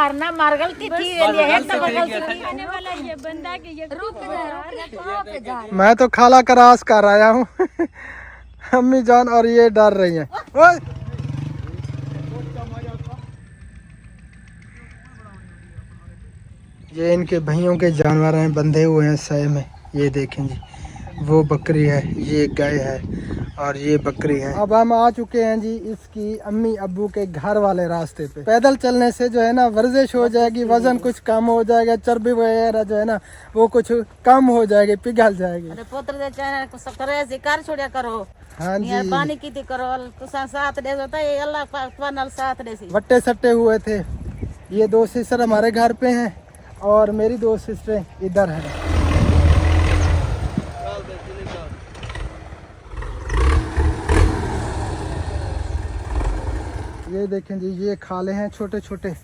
मारना मार गलती थी ये मैं तो खाला का रास कर आया हूँ। अम्मी जान और ये डर रही हैं। ओए! ये इनके भैयों के जानवर हैं, बंधे हुए हैं सह में। ये देखें जी, वो बकरी है, ये गाय है और ये बकरी है। अब हम आ चुके हैं जी इसकी अम्मी अब्बू के घर वाले रास्ते पे। पैदल चलने से जो है ना वर्जिश हो जाएगी, वजन कुछ कम हो जाएगा, चर्बी वगैरह जो है ना वो कुछ कम हो जाएगी, पिघल जाएगी। अरे पुत्र दे चाहे सब करे जिकार छोड़िया करो। हाँ जी, पानी की थी करो तुसा साथ दे होता है अल्लाह पाक नल साथ दे सी। वट्टे सट्टे हुए थे। ये दो सिस्टर हमारे घर पे हैं और मेरी दो सिस्टरें इधर हैं। ये देखें जी, ये खाले हैं छोटे छोटे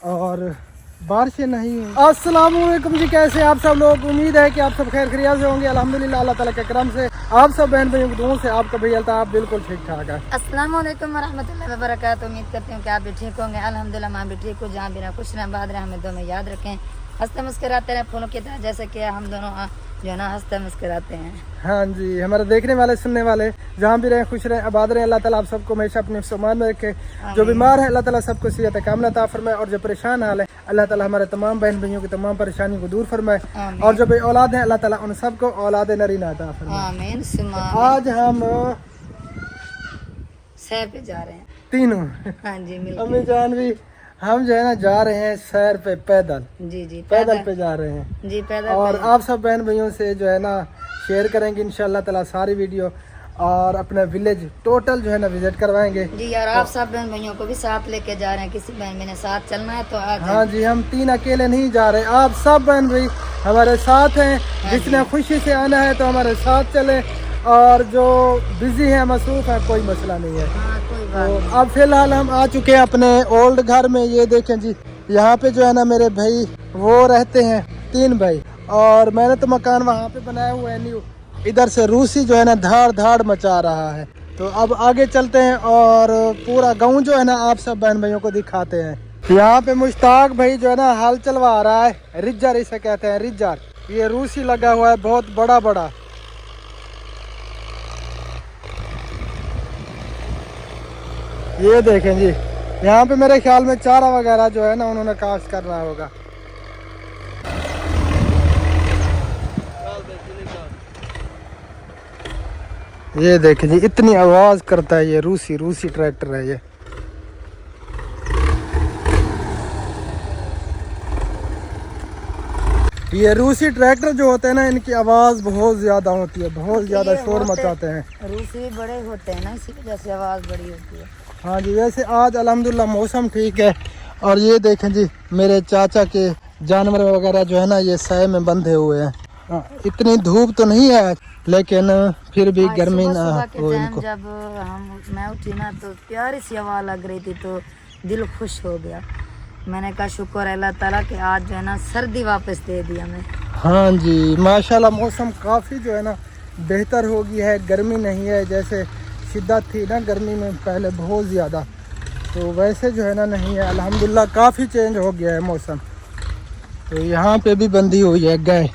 और बारिशें नहीं हैं। अस्सलाम वालेकुम जी, कैसे आप सब लोग? उम्मीद है कि आप सब खैर खैरियत से होंगे। अल्हम्दुलिल्लाह अल्लाह ताला के करम से आप सब बहन भाइयों की दुआओं से आपका भैया अल्ताफ बिल्कुल ठीक ठाक है। अस्सलाम वालेकुम वरहमतुल्लाहि वबरकातुहू। उम्मीद करती हूँ कि आप भी ठीक होंगे। अल्हम्दुलिल्लाह मैं भी ठीक हूँ। जहाँ भी रहा खुश रहें, बाद रहे, हमें दो में याद रखें, हंसते मुस्कुराते रहें फूलों की तरह, जैसे कि हम दोनों जो है ना हंसते मुस्कुराते हैं। हाँ जी, हमारे देखने वाले सुनने वाले जहाँ भी रहे खुश रहे, आबाद रहे। अल्लाह ताला आप सबको हमेशा अपने सम्मान में रखे। जो बीमार है अल्लाह ताला सबको सेहत कामना अता फरमाए और जो परेशान हाल है अल्लाह ताला हमारे तमाम बहन भाइयों की तमाम परेशानियों को दूर फरमाए और जो बे औलाद है अल्लाह ताला उन सबको औलाद नरीना अता फरमाए। आमीन सुमा। आज हम सैर पे जा रहे हैं तीनों, हाँ जी मिलके। अम्मी जान भी, हम जो है ना जा रहे हैं सैर पे, पैदल जी जी पैदल पे जा रहे हैं जी पैदल और आप सब बहन भाइयों से जो है ना शेयर करेंगे इंशाल्लाह ताला सारी वीडियो और अपना विलेज टोटल जो है ना विजिट करवाएंगे जी। और आप सब बहन भाइयों को भी साथ लेके जा रहे हैं, किसी बहन में साथ चलना है तो आज। हाँ जी, हम तीन अकेले नहीं जा रहे, आप सब बहन भाई हमारे साथ हैं। जिसने खुशी से आना है तो हमारे साथ चले और जो बिजी है मसरूफ है कोई मसला नहीं है। हाँ कोई तो बात नहीं। अब फिलहाल हम आ चुके हैं अपने ओल्ड घर में। ये देखें जी, यहाँ पे जो है ना मेरे भाई वो रहते हैं, तीन भाई, और मैंने तो मकान वहाँ पे बनाया हुआ है न्यू। इधर से रूसी जो है ना धाड़ धाड़ मचा रहा है। तो अब आगे चलते हैं और पूरा गांव जो है ना आप सब बहन भाइयों को दिखाते हैं। यहाँ पे मुश्ताक भाई जो है ना हल चलवा रहा है, रिज्जर इसे कहते हैं, रिज्जर। ये रूसी लगा हुआ है बहुत बड़ा बड़ा। ये देखें जी, यहाँ पे मेरे ख्याल में चारा वगैरह जो है ना उन्होंने काश्त करना होगा। ये देखें जी, इतनी आवाज करता है ये रूसी ट्रैक्टर है ये रूसी ट्रैक्टर जो होते हैं ना इनकी आवाज बहुत ज्यादा होती है, बहुत ज्यादा शोर मचाते हैं। रूसी बड़े होते हैं ना, इसी वजह से आवाज बड़ी होती है। हाँ जी, वैसे आज अल्हम्दुलिल्लाह मौसम ठीक है। और ये देखें जी, मेरे चाचा के जानवर वगैरह जो है ना ये सह में बंधे हुए हैं। इतनी धूप तो नहीं है लेकिन फिर भी गर्मी ना हो इनको। जब मैं उठी ना तो प्यारी सी हवा लग रही थी तो दिल खुश हो गया। मैंने कहा शुक्र है अल्लाह ताला कि आज जो है ना सर्दी वापस दे दी हमें। हाँ जी, माशाल्लाह मौसम काफ़ी जो है ना बेहतर हो गई है। गर्मी नहीं है जैसे शिद्दत थी ना गर्मी में पहले बहुत ज़्यादा, तो वैसे जो है ना नहीं है। अल्हम्दुलिल्लाह काफ़ी चेंज हो गया है मौसम। तो यहाँ पे भी बंधी हुई है गाय।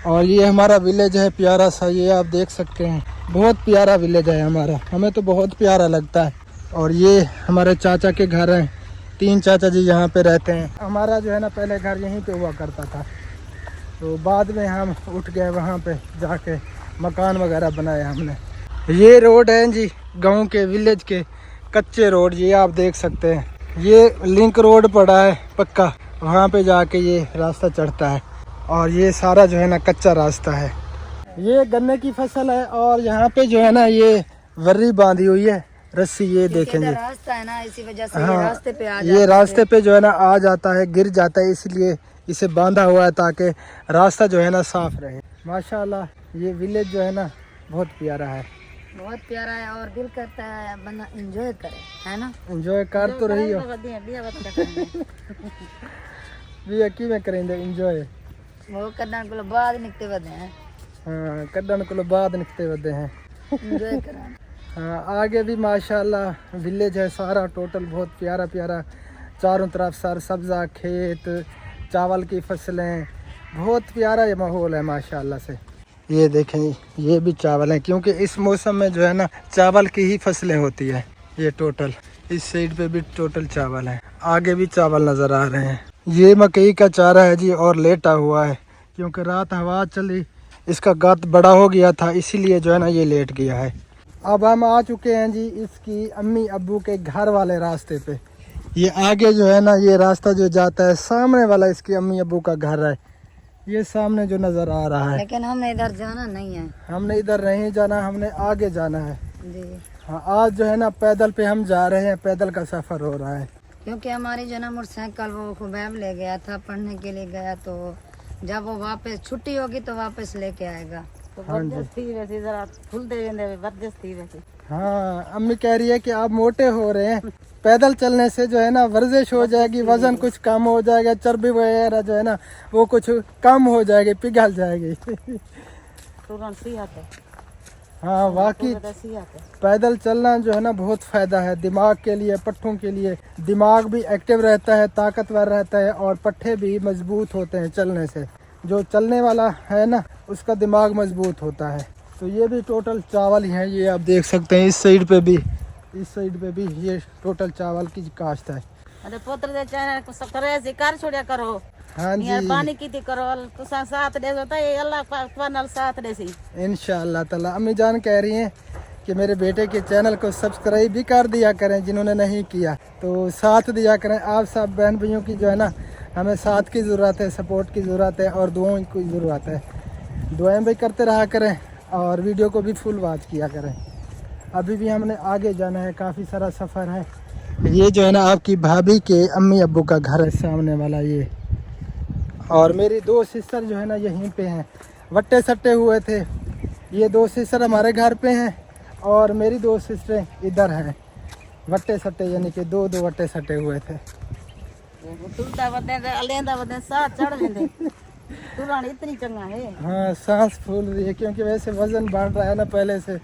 और ये हमारा विलेज है प्यारा सा, ये आप देख सकते हैं, बहुत प्यारा विलेज है हमारा, हमें तो बहुत प्यारा लगता है। और ये हमारे चाचा के घर हैं, तीन चाचा जी यहाँ पे रहते हैं। हमारा जो है ना पहले घर यहीं पे हुआ करता था, तो बाद में हम उठ गए, वहाँ पे जाके मकान वगैरह बनाया हमने। ये रोड है जी गांव के विलेज के कच्चे रोड, ये आप देख सकते हैं। ये लिंक रोड पड़ा है पक्का, वहाँ पे जाके ये रास्ता चढ़ता है और ये सारा जो है ना कच्चा रास्ता है। ये गन्ने की फसल है और यहाँ पे जो है ना ये वर्री बांधी हुई है रस्सी, ये देखेंगे रास्ता है ना, इसी वजह से हाँ, ये रास्ते पे आ ये रास्ते पे जो है ना आ जाता है, गिर जाता है, इसलिए इसे बांधा हुआ है ताकि रास्ता जो है ना साफ रहे। माशाल्लाह ये विलेज जो है ना बहुत प्यारा है, बहुत प्यारा है और दिल करता है बंदा एंजॉय करे, है ना। एंजॉय कर तो रही हो भी यकी में करेंगे एंजॉय, वो कदन को बाद निकते वदे हैं। हाँ, कदन को बाद निकते वदे हैं एंजॉय कराना। हाँ, आगे भी माशाल्लाह विलेज है सारा टोटल बहुत प्यारा प्यारा। चारों तरफ सर सब्ज़ा खेत, चावल की फसलें, बहुत प्यारा ये माहौल है माशाल्लाह से। ये देखें ये भी चावल है, क्योंकि इस मौसम में जो है ना चावल की ही फसलें होती है। ये टोटल इस साइड पे भी टोटल चावल है, आगे भी चावल नज़र आ रहे हैं। ये मकई का चारा है जी, और लेटा हुआ है क्योंकि रात हवा चली, इसका गात बड़ा हो गया था, इसीलिए जो है ना ये लेट गया है। अब हम आ चुके हैं जी इसकी अम्मी अब्बू के घर वाले रास्ते पे। ये आगे जो है ना ये रास्ता जो जाता है सामने वाला इसकी अम्मी अब्बू का घर है, ये सामने जो नज़र आ रहा है। लेकिन हमने इधर जाना नहीं है, हमने इधर नहीं जाना, हमने आगे जाना है जी। हाँ, आज जो है ना पैदल पे हम जा रहे हैं, पैदल का सफ़र हो रहा है। क्योंकि हमारी जो ना मोटरसाइकिल वो खुबैब ले गया था, पढ़ने के लिए गया, तो जब वो वापस छुट्टी होगी तो वापस लेके आएगा। तो बर्जस थी वैसे, जरा फुल दे देंगे, बर्जस थी वैसे। हाँ, अम्मी कह रही है कि आप मोटे हो रहे हैं, पैदल चलने से जो है ना वर्जिश हो जाएगी, वजन कुछ कम हो जाएगा, चर्बी वगैरह जो है ना वो कुछ कम हो जाएगी, पिघल जाएगी। तुरंत सी आते, हाँ वाकई सी आते। पैदल चलना जो है ना बहुत फ़ायदा है दिमाग के लिए, पट्ठों के लिए। दिमाग भी एक्टिव रहता है, ताकतवर रहता है, और पट्ठे भी मजबूत होते हैं चलने से। जो चलने वाला है ना उसका दिमाग मजबूत होता है। तो ये भी टोटल चावल ही हैं, ये आप देख सकते हैं। इस साइड पे भी, इस साइड पे भी ये टोटल चावल की काश्त है। अरे पुत्र दे चाहे कुछ करे शिकार छोड़िया करो। हाँ यार जी, पानी की करो तो साथ दे होता है, अल्लाह पाक नल साथ दे सी। इंशाअल्लाह ताला। अम्मी जान कह रही हैं कि मेरे बेटे के चैनल को सब्सक्राइब भी कर दिया करें, जिन्होंने नहीं किया तो साथ दिया करें। आप सब बहन भाइयों की जो है ना हमें साथ की ज़रूरत है, सपोर्ट की ज़रूरत है, और दुआओं की ज़रूरत है। दुआएं भी करते रहा करें और वीडियो को भी फुल वॉच किया करें। अभी भी हमने आगे जाना है, काफ़ी सारा सफ़र है। ये जो है ना आपकी भाभी के अम्मी अब्बू का घर है सामने वाला ये, और मेरी दो सिस्टर जो है ना यहीं पे हैं, वट्टे सट्टे हुए थे। ये दो सिस्टर हमारे घर पे हैं और मेरी दो सिस्टरें इधर हैं, वट्टे सट्टे यानी कि दो वट्टे सट्टे हुए थे। तुलता बदे अलेंदा बदे साथ चढ़ लेंदे। तुरान इतनी चंगा है। हाँ, सांस फूल रही है क्योंकि वैसे वज़न बढ़ रहा है ना, पहले से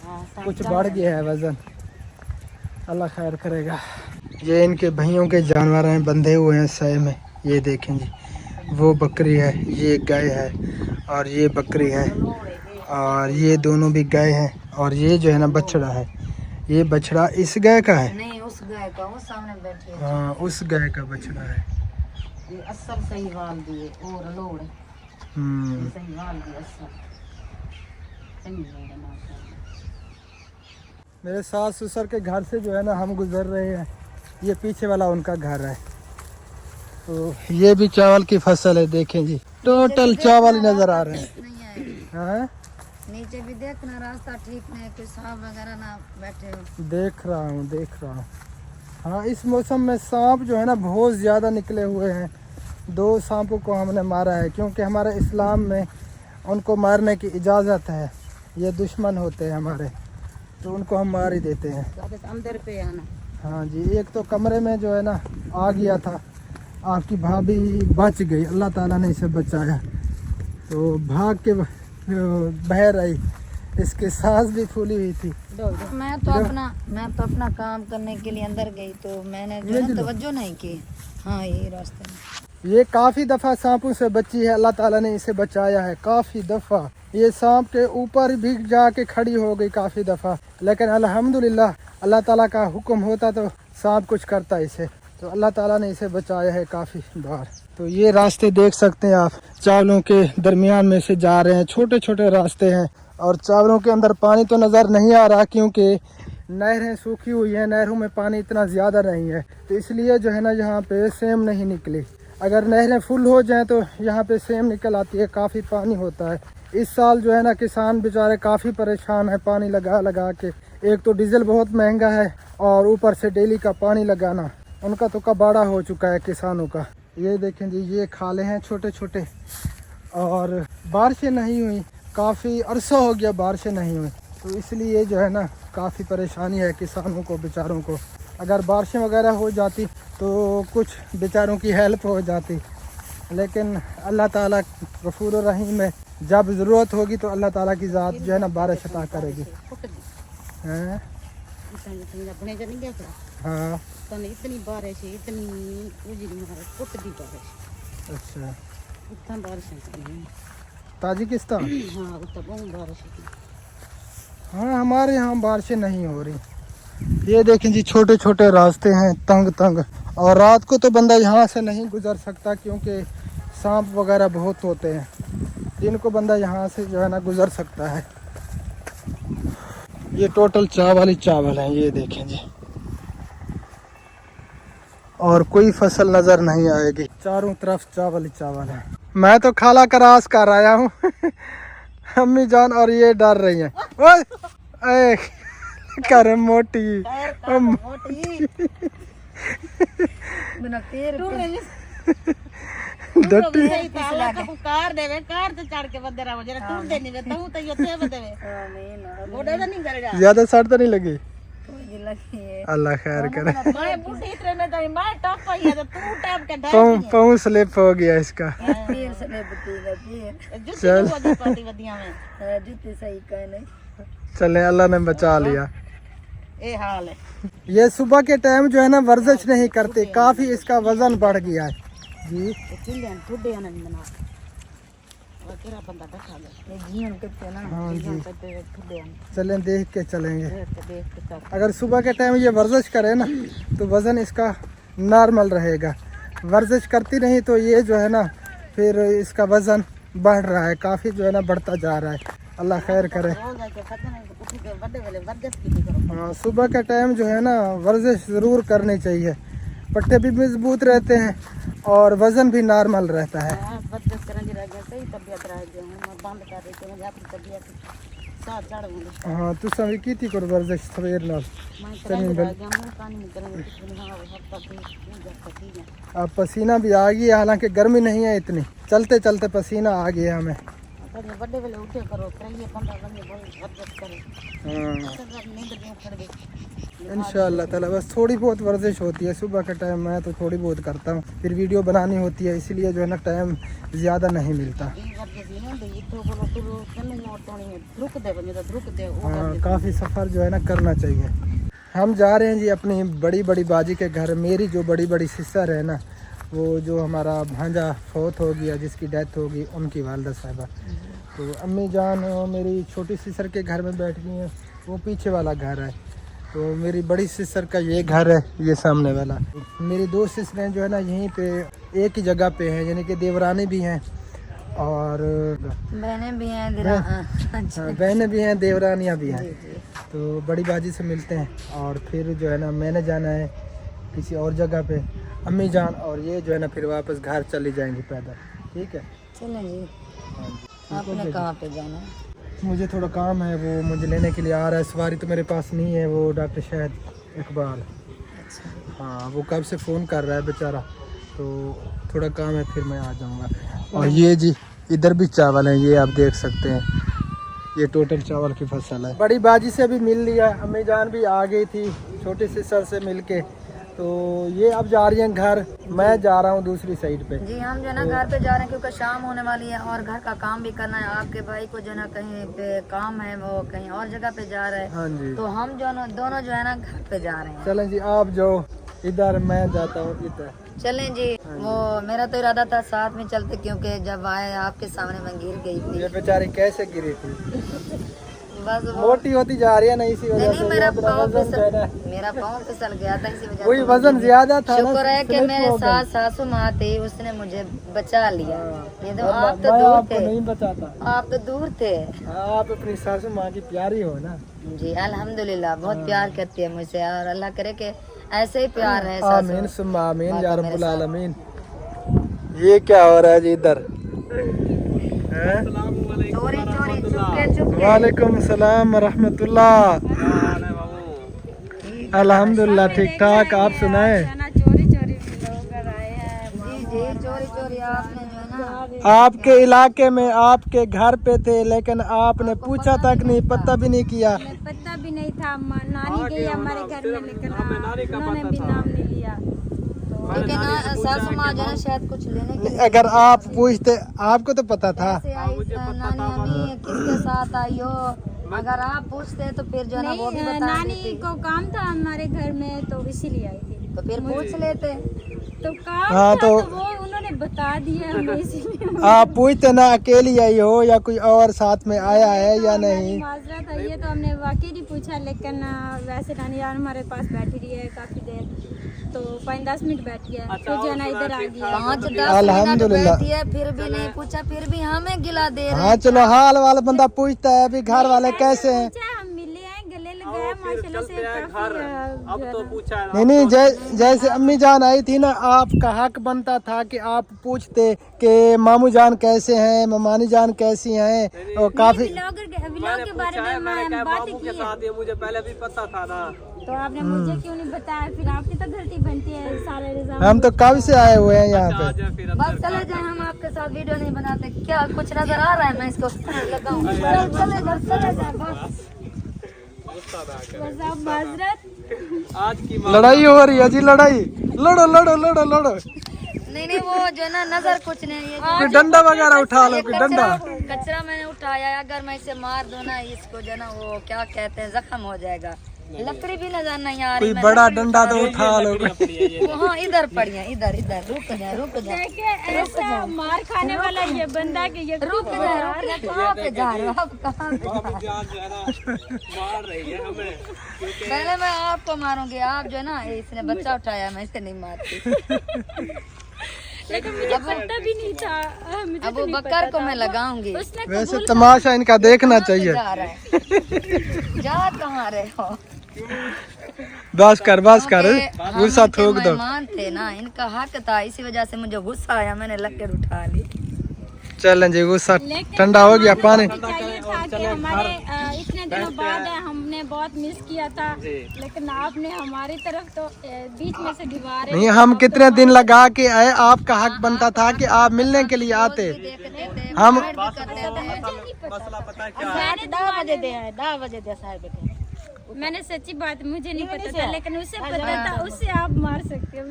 कुछ बढ़ गया है वज़न। अल्लाह खैर करेगा। ये इनके भैयों के जानवर हैं, बंधे हुए हैं सही में। ये देखें जी, वो बकरी है, ये गाय है, और ये बकरी है, और ये दोनों भी गाय हैं, और ये जो है ना बछड़ा है। ये बछड़ा इस गाय का है? नहीं, उस गाय का, वो सामने बैठी है। हाँ, उस गाय का बछड़ा है। ये असल सही वाल दिए और लोड़ सही वाल दिए असल। सही है माशाल्लाह। मेरे सास ससुर के घर से जो है ना हम गुजर रहे हैं, ये पीछे वाला उनका घर है। तो ये भी चावल की फसल है, देखें जी टोटल चावल ही नजर आ रहे हैं। नहीं है, हाँ, नीचे भी देखना, रास्ता ठीक नहीं, कोई सांप वगैरह ना बैठे हो। देख रहा हूँ, देख रहा हूँ। हाँ, इस मौसम में सांप जो है ना बहुत ज़्यादा निकले हुए हैं। 2 सांपों को हमने मारा है, क्योंकि हमारे इस्लाम में उनको मारने की इजाज़त है। ये दुश्मन होते हैं हमारे, तो उनको हम मार ही देते हैं। अंदर पे आना। हाँ जी, एक तो कमरे में जो है ना आ गया था, आपकी भाभी बच गई, अल्लाह ताला ने इसे बचाया, तो भाग के बह रही। इसकी सांस भी फूली हुई थी। मैं तो अपना काम करने के लिए अंदर गई, तो मैंने जो है तवज्जो नहीं की। हाँ, यही रास्ते में। ये काफ़ी दफ़ा सांपों से बची है, अल्लाह ताला ने इसे बचाया है काफ़ी दफ़ा। ये सांप के ऊपर भी जाके खड़ी हो गई काफ़ी दफ़ा, लेकिन अल्हम्दुलिल्लाह अल्लाह ताला का हुक्म होता तो सांप कुछ करता इसे, तो अल्लाह ताला ने इसे बचाया है काफ़ी बार। तो ये रास्ते देख सकते हैं आप, चावलों के दरमियान में से जा रहे हैं, छोटे छोटे रास्ते हैं, और चावलों के अंदर पानी तो नज़र नहीं आ रहा क्योंकि नहरें सूखी हुई हैं, नहरों में पानी इतना ज़्यादा नहीं है, तो इसलिए जो है ना यहाँ पे सेम नहीं निकली। अगर नहरें फुल हो जाएं तो यहाँ पे सेम निकल आती है, काफ़ी पानी होता है। इस साल जो है ना किसान बेचारे काफ़ी परेशान है पानी लगा लगा के। एक तो डीजल बहुत महंगा है, और ऊपर से डेली का पानी लगाना, उनका तो कबाड़ा हो चुका है किसानों का। ये देखें जी, ये खाले हैं छोटे छोटे, और बारिशें नहीं हुई, काफ़ी अरसा हो गया बारिशें नहीं हुई, तो इसलिए जो है ना काफ़ी परेशानी है किसानों को बेचारों को। अगर बारिशें वगैरह हो जाती तो कुछ बेचारों की हेल्प हो जाती, लेकिन अल्लाह ताला गफूर रहीम है, जब ज़रूरत होगी तो अल्लाह ताला की ज़ात जो है ना बारिश अता करेगी। हैं? अपने नहीं गया था हाँ तो इतनी बारिश है इतनी उजड़ी मारे कुटती बारिश अच्छा उतना बारिश है ताजिकिस्तान हाँ उतना बहुत बारिश है हाँ हमारे यहाँ बारिशें नहीं हो रही। ये देखें जी छोटे छोटे रास्ते हैं तंग तंग और रात को तो बंदा यहाँ से नहीं गुजर सकता क्योंकि सांप वगैरह बहुत होते हैं। दिन को बंदा यहाँ से जो है ना गुजर सकता है। ये टोटल चावल ही चावल है ये देखें जी और कोई फसल नजर नहीं आएगी चारों तरफ चावल ही चावल है। मैं तो खाला का रास कर आया हूँ अम्मी जान और ये डर रही हैं। ओए कर मोटी बिना पैर डटी कार देवे कार ते चढ़ के बदरा हो जरा तू देनी वे तू तो योते बदेवे मोड़े तो नहीं करेगा ज्यादा सट तो नहीं लगी कोई लगी है अल्लाह खैर करे। मैं बूढ़ी इतने में तो मैं टॉप पाई है तो तू टॉप के ढाई पाँव स्लिप हो गया इसका। पैर से ले बतीगा पैर जुत्ती तो बदी पाती बदिया में जूते सही का नहीं चले अल्लाह ने बचा लिया। ये हाल है ये सुबह के टाइम जो है ना वर्जिश नहीं करते काफी इसका वजन बढ़ गया है जी। चिल्लेन ठुड्डे नहीं बना और तेरा बंदा बैठा ले ये जीवन करते ना हाँ जी ठुड्डे चलें देख के चलेंगे। देख के चल अगर सुबह के टाइम ये वर्जिश करे ना तो वज़न इसका नॉर्मल रहेगा। वर्जिश करती नहीं तो ये जो है ना फिर इसका वज़न बढ़ रहा है काफ़ी जो है ना बढ़ता जा रहा है। अल्लाह खैर करे। हाँ सुबह का टाइम जो है ना वर्जिश ज़रूर करनी चाहिए। पट्टे भी मजबूत रहते हैं और वज़न भी नॉर्मल रहता है। हाँ तुसा भी की थी कर वर्जिश सवेर नाल अब पसीना भी आ गया हालांकि गर्मी नहीं है इतनी चलते चलते पसीना आ गया हमें। बड़े वेले उठे करो करिए 15 बजे वर्जिश करो इंशाअल्लाह ताला बस थोड़ी बहुत वर्जिश होती है सुबह का टाइम। मैं तो थोड़ी बहुत करता हूँ फिर वीडियो बनानी होती है इसलिए जो है ना टाइम ज़्यादा नहीं मिलता। हाँ काफ़ी सफ़र जो है ना करना चाहिए। हम जा रहे हैं जी अपनी बड़ी बड़ी बाजी के घर। मेरी जो बड़ी बड़ी सिस्टर है ना वो जो हमारा भांजा फौत हो गया जिसकी डेथ होगी उनकी वालदा साहिबा तो अम्मी जान मेरी छोटी सिस्टर के घर में बैठ गई हैं। वो पीछे वाला घर है तो मेरी बड़ी सिस्टर का ये घर है ये सामने वाला। मेरी दो सिस्टरें जो है ना यहीं पे एक ही जगह पे हैं यानी कि देवरानी भी हैं और बहनें भी हैं बहनें भी हैं देवरानियाँ भी हैं। तो बड़ी बाजी से मिलते हैं और फिर जो है ना मैंने जाना है किसी और जगह पे अम्मी जान और ये जो है ना फिर वापस घर चली जाएंगी पैदल। ठीक है चलें जी। आपने कहाँ पे जाना है? मुझे थोड़ा काम है वो मुझे लेने के लिए आ रहा है। सवारी तो मेरे पास नहीं है वो डॉक्टर शाहिद इकबाल हाँ वो कब से फ़ोन कर रहा है बेचारा तो थोड़ा काम है फिर मैं आ जाऊँगा। और ये जी इधर भी चावल हैं ये आप देख सकते हैं ये टोटल चावल की फसल है। बड़ी बाजी से भी मिल लिया अम्मी जान भी आ गई थी छोटी सिस्टर से मिल के तो ये अब जा रही हैं घर। मैं जा रहा हूँ दूसरी साइड पे जी। हम जो है ना घर पे जा रहे हैं क्योंकि शाम होने वाली है और घर का काम भी करना है। आपके भाई को जो है ना कहीं पे काम है वो कहीं और जगह पे जा रहा है। हाँ जी तो हम दोनों जो है ना घर पे जा रहे हैं। चलें जी आप जाओ इधर मैं जाता हूँ इधर। चलें जी। वो मेरा तो इरादा था साथ में चलते क्योंकि जब आए आपके सामने मैं गिर गई थी। ये बेचारी कैसे गिरी थी बस मोटी होती जा रही है ना इसी वजह से मेरा पाँव फिसल गया था इसी वजह वही वजन ज्यादा था ना। शुक्र है कि मेरे साथ सासू माँ थी उसने मुझे बचा लिया। ये तो आप तो मैं दूर आपको थे नहीं बचाता। आप तो दूर थे। आप अपनी सासू माँ की प्यारी हो ना। जी अल्हम्दुलिल्लाह बहुत प्यार करती है मुझसे और अल्लाह करे कि ऐसे ही प्यार है। आमीन सुम्मा आमीन या रब्बुल आलमीन। ये क्या हो रहा है जी इधर? चोरी चोरी चुपके चुपके। वालेकुम सलाम रहमतुल्लाह। अल्हम्दुलिल्लाह ठीक ठाक आप सुनाए? चोरी चोरी लोग आए हैं। जी जी चोरी चोरी आपने जो है ना आपके इलाके में आपके घर पे थे लेकिन आपने पूछा तक नहीं पता भी नहीं किया। पता भी नहीं था। नानी गई हमारे घर में लेकिन उन्होंने भी नाम नहीं लिया। लेकिन सासू माँ जो है शायद कुछ लेने के लिए अगर आप पूछते आपको तो पता था। नानी अम्मी किसके साथ आई हो अगर आप पूछते तो फिर जो है ना वो भी नहीं, बता नानी देती। को काम था हमारे घर में तो इसीलिए आई थी। तो फिर पूछ लेते। तो काम हाँ, था तो- तो वो उन्होंने बता दिया हमें, इसीलिए आप पूछते ना अकेली आई हो या कोई और साथ में आया है या नहीं। माजरत है, ये तो हमने वाकई नहीं पूछा, लेकिन वैसे नानी यार हमारे पास बैठी रही है काफी देर, तो 5-10 मिनट बैठी है, फिर जो है ना इधर आ गया। 5-10 मिनट अल्हम्दुलिल्लाह। बैठी है, फिर भी नहीं पूछा, फिर भी हमें गिला दे रहे हाँ हैं। चलो, हाल वाला बंदा पूछता है अभी घर वाले कैसे हैं। पूछा, हम मिले हैं, गले लगाए, माशाल्लाह से काफी अब तो पूछा है नहीं नहीं, जैसे अम्मी जान आई थी ना, आपका हक बनता था कि आप पूछते कि मामू जान कैसे हैं, ममानी जान कैसी हैं, और काफी व्लॉग के बारे में मैंने कहा बात बाबू की के साथ ये मुझे पहले भी पता था ना। तो आपने मुझे क्यों नहीं बताया? फिर आपकी तो गलती बनती है सारे निजाम। हम तो कब से आए हुए हैं यहाँ पे। आजा फिर बस चले जाए, हम आपके साथ वीडियो नहीं बनाते। क्या कुछ नजर आ रहा है? मैं इसको लगाऊं। चले जाए बस। बस आप माजरत। आज की लड़ाई हो रही है जी, लड़ाई, लड़ो लड़ो लड़ो लड़ो। नहीं वो जो है ना नजर कुछ नहीं है। कोई डंडा वगैरह उठा लो, ये कोई डंडा। कचरा मैंने उठाया है, अगर मैं इसे मार दूं ना, इसको जो है ना वो क्या कहते हैं, जख्म हो जाएगा। लकड़ी भी नजर नहीं आ रही। कोई बड़ा डंडा तो उठा लो। हाँ इधर पड़ी है, इधर इधर। रुक जा देखिए ऐसा मार खाने वाला ये बंदा कि ये रुक जा। कहाँ पे जा रहे हो आप? कहाँ पे जा रहे हो? जान जो है ना मार रही है हमें। पहले मैं आपको मारूंगी। आप जो है ना, इसने बच्चा उठाया, मैं इसे नहीं मारती। लेकिन मुझे पता भी नहीं था। मुझे अब तो वो नहीं बकर पता को था। मैं लगाऊंगी। उसने वैसे तमाशा इनका देखना चाहिए। जा रहा है। जा कहाँ रहे हो? बस कर क्योंकि हम गुस्सा इनके थूक दो। मेहमान थे ना, इनका हक था, इसी वजह से मुझे गुस्सा आया, मैंने लकड़ उठा ली। चलें जी, गुस्सा लेकिन ठंडा हो गया पानी। चाहिए था कि हमारे इतने दिनों बाद हमने बहुत मिस किया था, लेकिन आपने हमारी तरफ तो बीच में से दीवारें। नहीं, हम कितने दिन लगा के आए, आपका हक बनता था कि आप मिलने के लिए आते। देखते थे, हम- कमेंट भी करते थे। मसला पता है क्या है? मैंने 10 बजे दिया साहब। मैंने सच्ची बात, मुझे नहीं पता था, लेकिन उसे पता था, उससे आप मार सकते हो।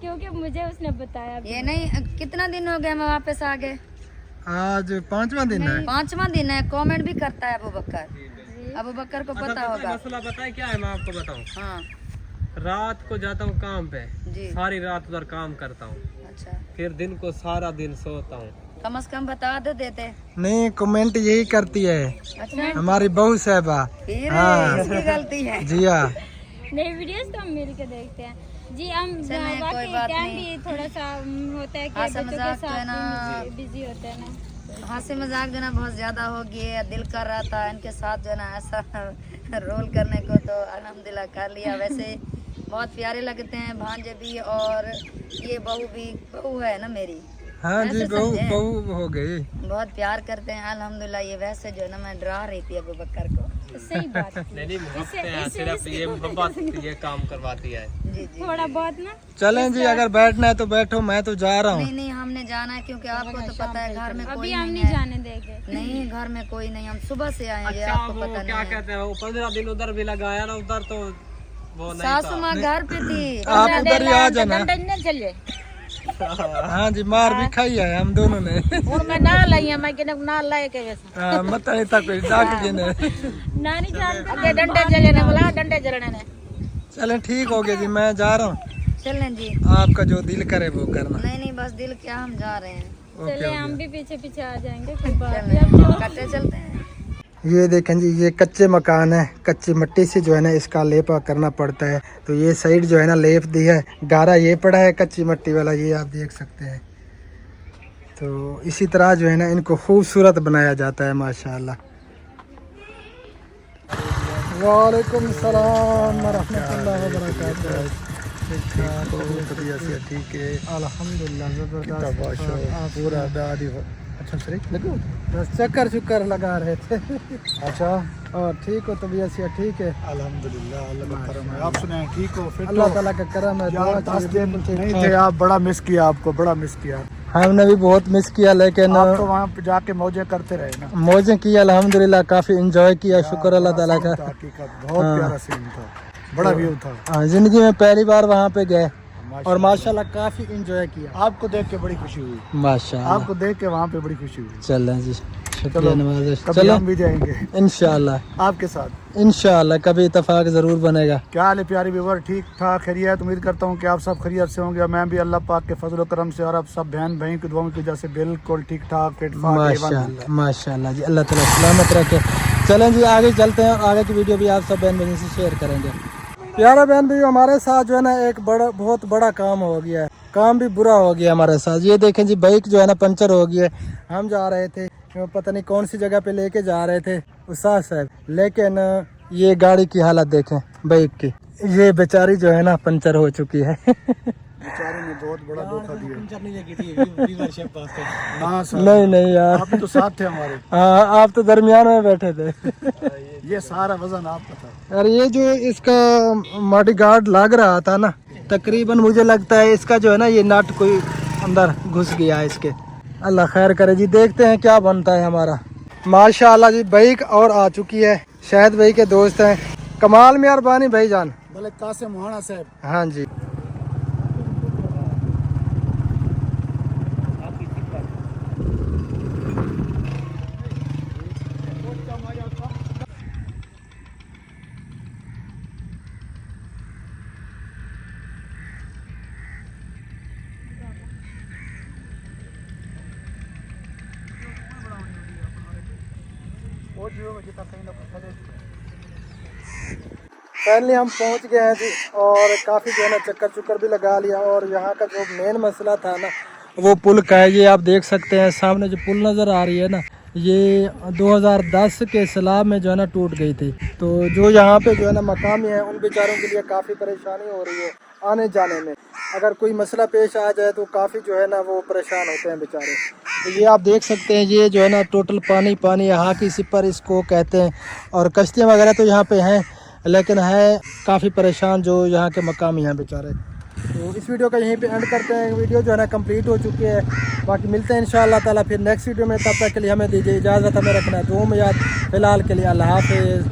क्योंकि मुझे उसने बताया। ये नहीं, कितना दिन हो गया मैं वापस आ गए? आज 5वां दिन है। 5वां दिन है। कमेंट भी करता है अबू बकर। अबू बकर को पता होगा। मसला पता है क्या है, मैं आपको बताऊं। हाँ रात को जाता हूँ काम पे, जी। सारी रात उधर काम करता हूँ, अच्छा, फिर दिन को सारा दिन सोता हूँ। कम से कम बता दो देते। नहीं, कमेंट यही करती है अच्छा हमारी बहू साहबा। फिर हाँ। इसकी गलती है। जी हाँ। नई वीडियोस तो हम मिल के देखते हैं जी। हम चलें, कोई वाकई बात टाइम नहीं। भी थोड़ा सा होता है कि हंसी बच्चों के मजाक जो है ना, साथ बिजी होते हैं ना। हंसी मजाक जो ना बहुत ज्यादा हो गई है। दिल कर रहा था इनके साथ जो है ना ऐसा रोल करने को, तो अल्हम्दुलिल्लाह कर लिया। वैसे बहुत प्यारे लगते हैं भांजे भी, और ये बहू भी। बहू है ना मेरी। हाँ जी, ऐसे बहू समझे? बहू हो गई। बहुत प्यार करते हैं अल्हम्दुलिल्लाह। ये वैसे जो है ना, मैं डरा रही थी अबू बकर को। सही बात है। नहीं मोहब्बत है, सिर्फ ये मोहब्बत ये काम करवाती है। जी जी। थोड़ा बहुत ना। चलें जी, अगर बैठना है तो बैठो, मैं तो जा रहा हूँ। नहीं नहीं, हमने जाना है, क्योंकि आपको तो पता है घर में अभी कोई हम नहीं नहीं है। जाने देंगे। नहीं, घर में कोई नहीं, हम सुबह से आए हैं, ये अच्छा आपको वो पता क्या नहीं है। कहते हैं, वो 15 दिन उधर भी लगाया ना, उधर तो वो नहीं सासू था। माँ घर पे थी। आप उधर ही आ जाना। चलिए हाँ जी, मार भी खाई है हम दोनों ने। मैं ना लाई मैं कि ना लाए के वैसे हाँ, मत नहीं था कोई डाक जी ने। नानी जान के डंडे जलने वाला डंडे जलने ने। चलें, ठीक हो गया जी, मैं जा रहा हूँ। चलें जी। आपका जो दिल करे वो करना। नहीं नहीं, बस दिल क्या, हम जा रहे हैं। ओके, चले, ओके। हम भी पीछे पीछे आ जाएंगे। कोई बात चलें, नहीं। कट्टे चलते हैं। ये देखें जी, ये कच्चे मकान है, कच्ची मिट्टी से जो है ना इसका लेपा करना पड़ता है। तो ये साइड जो है ना लेप दी है, गारा ये पड़ा है कच्ची मिट्टी वाला, ये आप देख सकते हैं। तो इसी तरह जो है ना इनको खूबसूरत बनाया जाता है माशाल्लाह। वालेकुम सलाम व रहमतुल्लाहि व बरकातहू। ठीक है, अल्हम्दुलिल्लाह, जबरदस्त। पूरा दादी अच्छा सही लगो, बस चक्कर लगा रहे थे। अच्छा, और ठीक हो तबीयत से? ठीक है अल्हम्दुलिल्लाह, अल्लाह का करम है। आप सुनाएं, ठीक हो? फिर अल्लाह तो ताला का करम है। यार दुआ 10 चाहिए, दिन ठीक नहीं ठाक। थे, आप बड़ा मिस किया, आपको बड़ा मिस किया। हमने भी बहुत मिस किया, लेकिन आप तो वहाँ पे जाके मौजें करते रहे ना। मौजें की अल्हम्दुलिल्लाह, काफी एंजॉय किया, शुक्र अल्लाह ताला का। हकीकत बहुत हाँ। प्यारा सीन था, बड़ा व्यू था। हाँ, जिंदगी में पहली बार वहाँ पे गए और माशाल्लाह काफी एंजॉय किया। आपको देख के बड़ी खुशी हुई, माशाल्लाह। आपको देख के वहाँ पे बड़ी खुशी हुई। चलें जी, शुक्रिया नवाज़। कभी चलो हम भी जाएंगे इंशाल्लाह, आपके साथ। इंशाल्लाह कभी इत्तेफाक ज़रूर बनेगा। क्या हाल है प्यारे व्यूवर, ठीक ठाक खैरियत। उम्मीद करता हूँ कि आप सब खैरियत से होंगे। मैं भी अल्लाह पाक के फजल करम से और आप सब बहन भाई की दुआओं की वजह से बिल्कुल ठीक ठाक फिट फाट माशाल्लाह माशाल्लाह जी, अल्लाह ताला सलामत रखे। चलें जी आगे चलते हैं और आगे की वीडियो भी आप सब बहन भाई से शेयर करेंगे। प्यारा बहन भाई, हमारे साथ जो है ना एक बहुत बड़ा काम हो गया है, काम भी बुरा हो गया हमारे साथ। ये देखें जी, बाइक जो है ना पंचर हो गई है। हम जा रहे थे, पता नहीं कौन सी जगह पे लेके जा रहे थे उस्ताद साहब, लेकिन ये गाड़ी की हालत देखें बाइक की, ये बेचारी जो है ना पंचर हो चुकी है। बेचारे ने बहुत बड़ा धोखा दिया। हाँ सर, नहीं यार, आप तो साथ थे हमारे। हाँ, आप तो दरमियान में बैठे थे। ये सारा वजन आपका था। और ये जो इसका मॉडी गार्ड लग रहा था ना, तकरीबन मुझे लगता है इसका जो है ना ये नट कोई अंदर घुस गया है इसके। अल्लाह खैर करे जी, देखते हैं क्या बनता है हमारा। माशाल्लाह जी, बाइक और आ चुकी है। शायद भाई के दोस्त हैं, कमाल मेहरबानी भाईजान। भले कासिम मोहाना साहब। हाँ जी, फाइनली हम पहुंच गए हैं जी, और काफ़ी जो है ना चक्कर भी लगा लिया। और यहाँ का जो मेन मसला था ना वो पुल का है। ये आप देख सकते हैं सामने जो पुल नज़र आ रही है ना, ये 2010 के सैलाब में जो है ना टूट गई थी। तो जो यहाँ पे जो है ना मकामी है, उन बेचारों के लिए काफ़ी परेशानी हो रही है आने जाने में। अगर कोई मसला पेश आ जाए तो काफ़ी जो है ना वो परेशान होते हैं बेचारे। तो ये आप देख सकते हैं, ये जो है ना टोटल पानी यहाँ की सिपर इसको कहते हैं। और कश्तियाँ वगैरह तो यहाँ पे हैं, लेकिन है काफ़ी परेशान जो यहाँ के मकामी हैं बेचारे। तो इस वीडियो का यहीं पे एंड करते हैं। वीडियो जो है ना कंप्लीट हो चुकी है। बाकी मिलते हैं इंशाअल्लाह ताला फिर नेक्स्ट वीडियो में। तब तक के लिए हमें दीजिए इजाज़त, हमें रखना है दुआ में याद। फ़िलहाल के लिए अल्लाह हाफ़िज़।